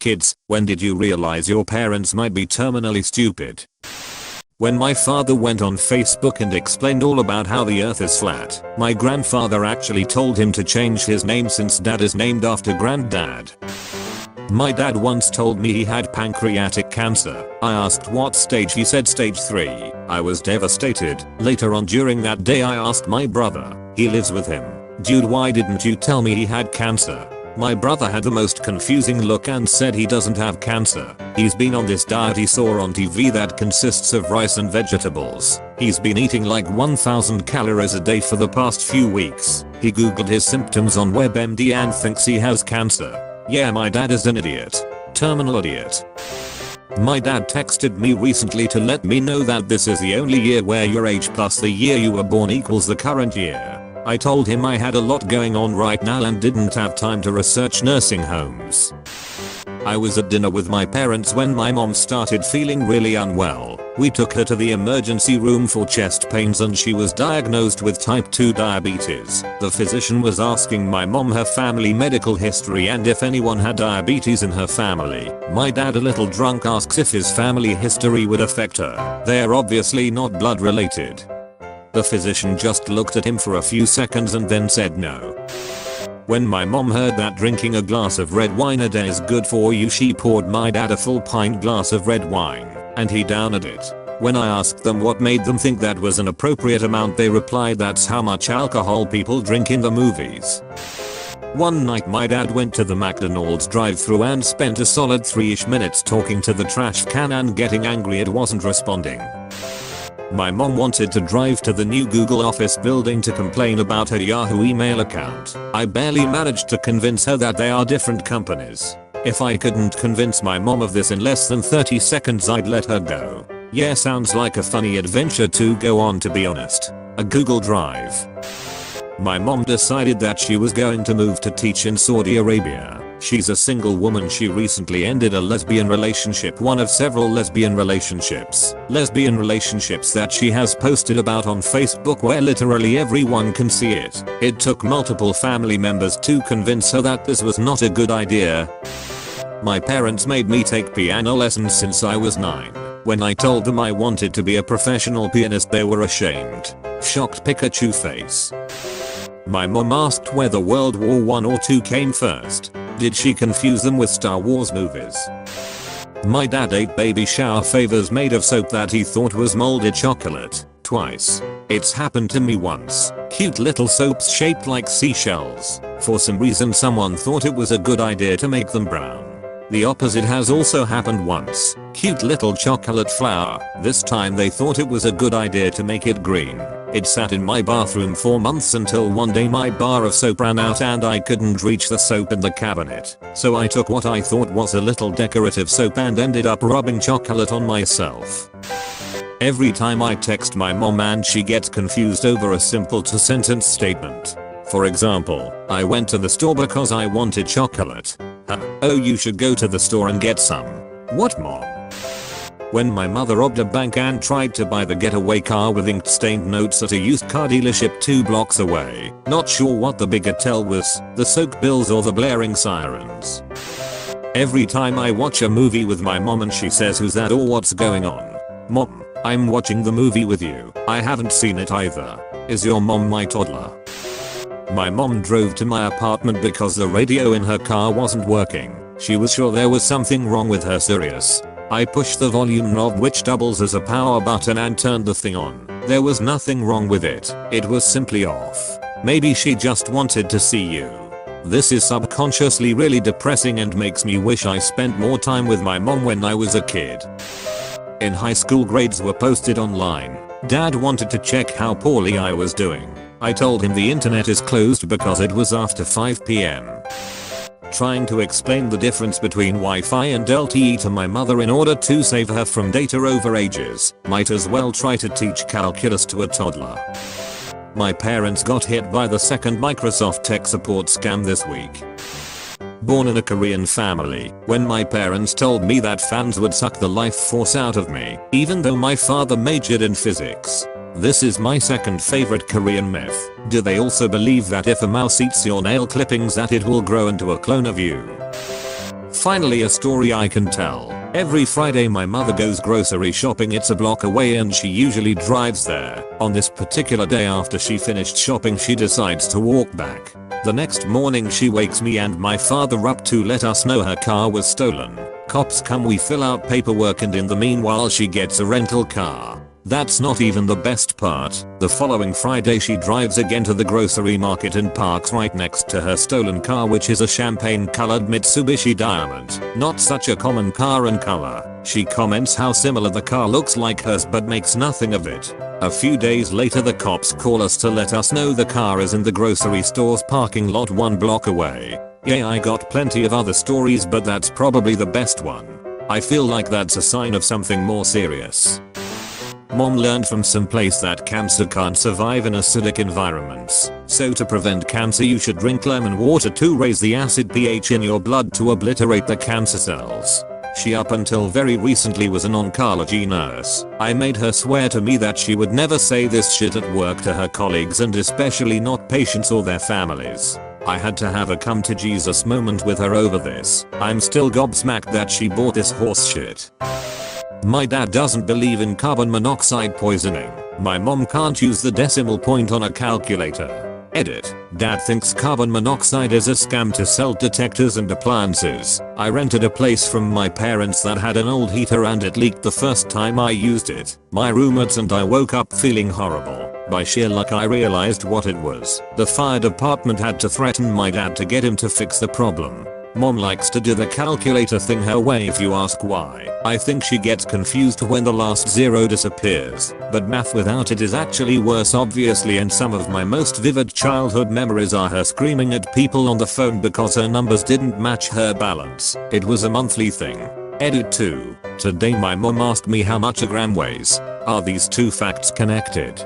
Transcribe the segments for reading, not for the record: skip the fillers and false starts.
kids, when did you realize your parents might be terminally stupid? When my father went on Facebook and explained all about how the earth is flat, my grandfather actually told him to change his name since dad is named after granddad. My dad once told me he had pancreatic cancer. I asked what stage, he said stage 3. I was devastated. Later on during that day I asked my brother, he lives with him, dude, why didn't you tell me he had cancer? My brother had the most confusing look and said he doesn't have cancer. He's been on this diet he saw on TV that consists of rice and vegetables. He's been eating like 1000 calories a day for the past few weeks. He googled his symptoms on WebMD and thinks he has cancer. Yeah, my dad is an idiot. Terminal idiot. My dad texted me recently to let me know that this is the only year where your age plus the year you were born equals the current year. I told him I had a lot going on right now and didn't have time to research nursing homes. I was at dinner with my parents when my mom started feeling really unwell. We took her to the emergency room for chest pains and she was diagnosed with type 2 diabetes. The physician was asking my mom her family medical history and if anyone had diabetes in her family. My dad, a little drunk, asks if his family history would affect her. They're obviously not blood related. The physician just looked at him for a few seconds and then said no. When my mom heard that drinking a glass of red wine a day is good for you, she poured my dad a full pint glass of red wine, and he downed it. When I asked them what made them think that was an appropriate amount, they replied that's how much alcohol people drink in the movies. One night my dad went to the McDonald's drive-thru and spent a solid 3ish minutes talking to the trash can and getting angry it wasn't responding. My mom wanted to drive to the new Google office building to complain about her Yahoo email account. I barely managed to convince her that they are different companies. If I couldn't convince my mom of this in less than 30 seconds, I'd let her go. Yeah, sounds like a funny adventure to go on, to be honest. A Google Drive. My mom decided that she was going to move to teach in Saudi Arabia. She's a single woman. She recently ended a lesbian relationship, one of several lesbian relationships that she has posted about on Facebook where literally everyone can see it. It took multiple family members to convince her that this was not a good idea. My parents made me take piano lessons since I was 9. When I told them I wanted to be a professional pianist, they were ashamed. Shocked Pikachu face. My mom asked whether World War I or II came first. Did she confuse them with Star Wars movies? My dad ate baby shower favors made of soap that he thought was molded chocolate. Twice. It's happened to me once. Cute little soaps shaped like seashells. For some reason someone thought it was a good idea to make them brown. The opposite has also happened once. Cute little chocolate flower. This time they thought it was a good idea to make it green. It sat in my bathroom for months until one day my bar of soap ran out and I couldn't reach the soap in the cabinet. So I took what I thought was a little decorative soap and ended up rubbing chocolate on myself. Every time I text my mom and she gets confused over a simple two-sentence statement. For example, I went to the store because I wanted chocolate. Oh, you should go to the store and get some. What, mom? When my mother robbed a bank and tried to buy the getaway car with ink stained notes at a used car dealership 2 blocks away. Not sure what the bigger tell was, the soaked bills or the blaring sirens. Every time I watch a movie with my mom and she says, who's that or what's going on? Mom, I'm watching the movie with you. I haven't seen it either. Is your mom my toddler? My mom drove to my apartment because the radio in her car wasn't working. She was sure there was something wrong with her Sirius. I pushed the volume knob, which doubles as a power button, and turned the thing on. There was nothing wrong with it. It was simply off. Maybe she just wanted to see you. This is subconsciously really depressing and makes me wish I spent more time with my mom when I was a kid. In high school, grades were posted online. Dad wanted to check how poorly I was doing. I told him the internet is closed because it was after 5 PM. Trying to explain the difference between Wi-Fi and LTE to my mother in order to save her from data overages. Might as well try to teach calculus to a toddler. My parents got hit by the second Microsoft tech support scam this week. Born in a Korean family, when my parents told me that fans would suck the life force out of me, even though my father majored in physics. This is my second favorite Korean myth. Do they also believe that if a mouse eats your nail clippings that it will grow into a clone of you? Finally a story I can tell. Every Friday my mother goes grocery shopping. It's a block away and she usually drives there. On this particular day after she finished shopping she decides to walk back. The next morning she wakes me and my father up to let us know her car was stolen. Cops come, we fill out paperwork, and in the meanwhile she gets a rental car. That's not even the best part. The following Friday she drives again to the grocery market and parks right next to her stolen car, which is a champagne colored Mitsubishi Diamond. Not such a common car and color. She comments how similar the car looks like hers but makes nothing of it. A few days later the cops call us to let us know the car is in the grocery store's parking lot 1 block away. Yeah, I got plenty of other stories but that's probably the best one. I feel like that's a sign of something more serious. Mom learned from some place that cancer can't survive in acidic environments. So to prevent cancer you should drink lemon water to raise the acid pH in your blood to obliterate the cancer cells. She up until very recently was an oncology nurse. I made her swear to me that she would never say this shit at work to her colleagues and especially not patients or their families. I had to have a come to Jesus moment with her over this. I'm still gobsmacked that she bought this horse shit. My dad doesn't believe in carbon monoxide poisoning. My mom can't use the decimal point on a calculator. Edit. Dad thinks carbon monoxide is a scam to sell detectors and appliances. I rented a place from my parents that had an old heater and it leaked the first time I used it. My roommates and I woke up feeling horrible. By sheer luck I realized what it was. The fire department had to threaten my dad to get him to fix the problem. Mom likes to do the calculator thing her way if you ask why. I think she gets confused when the last zero disappears, but math without it is actually worse obviously, and some of my most vivid childhood memories are her screaming at people on the phone because her numbers didn't match her balance. It was a monthly thing. Edit 2. Today my mom asked me how much a gram weighs. Are these two facts connected?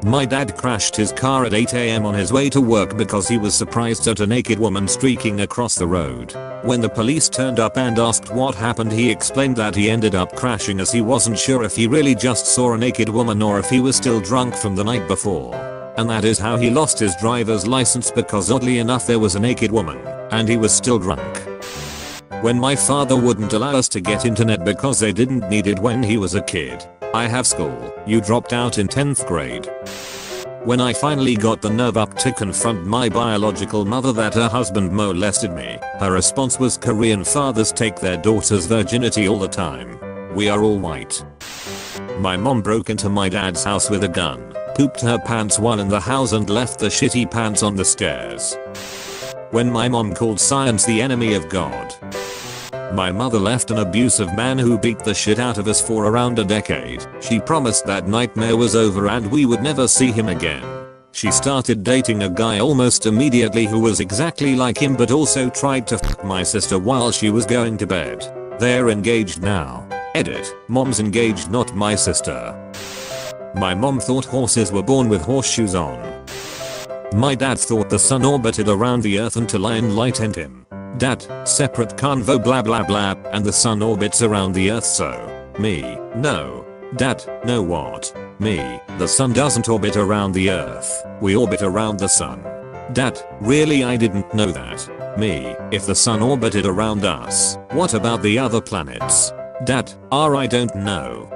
My dad crashed his car at 8 AM on his way to work because he was surprised at a naked woman streaking across the road. When the police turned up and asked what happened, he explained that he ended up crashing as he wasn't sure if he really just saw a naked woman or if he was still drunk from the night before. And that is how he lost his driver's license, because oddly enough there was a naked woman and he was still drunk. When my father wouldn't allow us to get internet because they didn't need it when he was a kid. I have school. You dropped out in 10th grade. When I finally got the nerve up to confront my biological mother that her husband molested me, her response was, Korean fathers take their daughter's virginity all the time. We are all white. My mom broke into my dad's house with a gun, pooped her pants while in the house and left the shitty pants on the stairs. When my mom called science the enemy of God. My mother left an abusive man who beat the shit out of us for around a decade. She promised that nightmare was over and we would never see him again. She started dating a guy almost immediately who was exactly like him but also tried to fuck my sister while she was going to bed. They're engaged now. Edit. Mom's engaged, not my sister. My mom thought horses were born with horseshoes on. My dad thought the sun orbited around the earth until I enlightened him. Dad, separate convo blah blah blah, and the sun orbits around the earth so. Me, no. Dad, no what? Me, the sun doesn't orbit around the earth. We orbit around the sun. Dad, really I didn't know that. Me, if the sun orbited around us, what about the other planets? Dad, I don't know.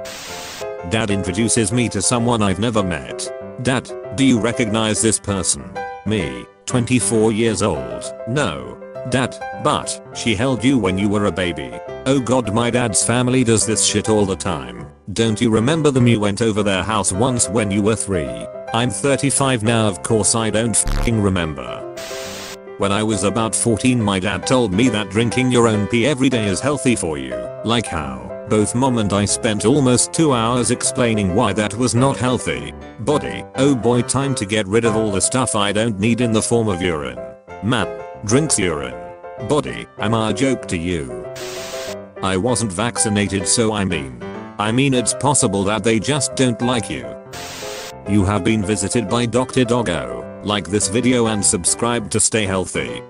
Dad introduces me to someone I've never met. Dad, do you recognize this person? Me, 24 years old. No. Dad, but she held you when you were a baby. Oh god, my dad's family does this shit all the time. Don't you remember them? You went over their house once when you were 3. I'm 35 now, of course I don't fucking remember. When I was about 14 my dad told me that drinking your own pee every day is healthy for you. Like how? Both mom and I spent almost 2 hours explaining why that was not healthy. Body, oh boy, time to get rid of all the stuff I don't need in the form of urine. Man, drinks urine. Body, am I a joke to you? I wasn't vaccinated, so I mean it's possible that they just don't like you. You have been visited by Dr. Doggo. Like this video and subscribe to stay healthy.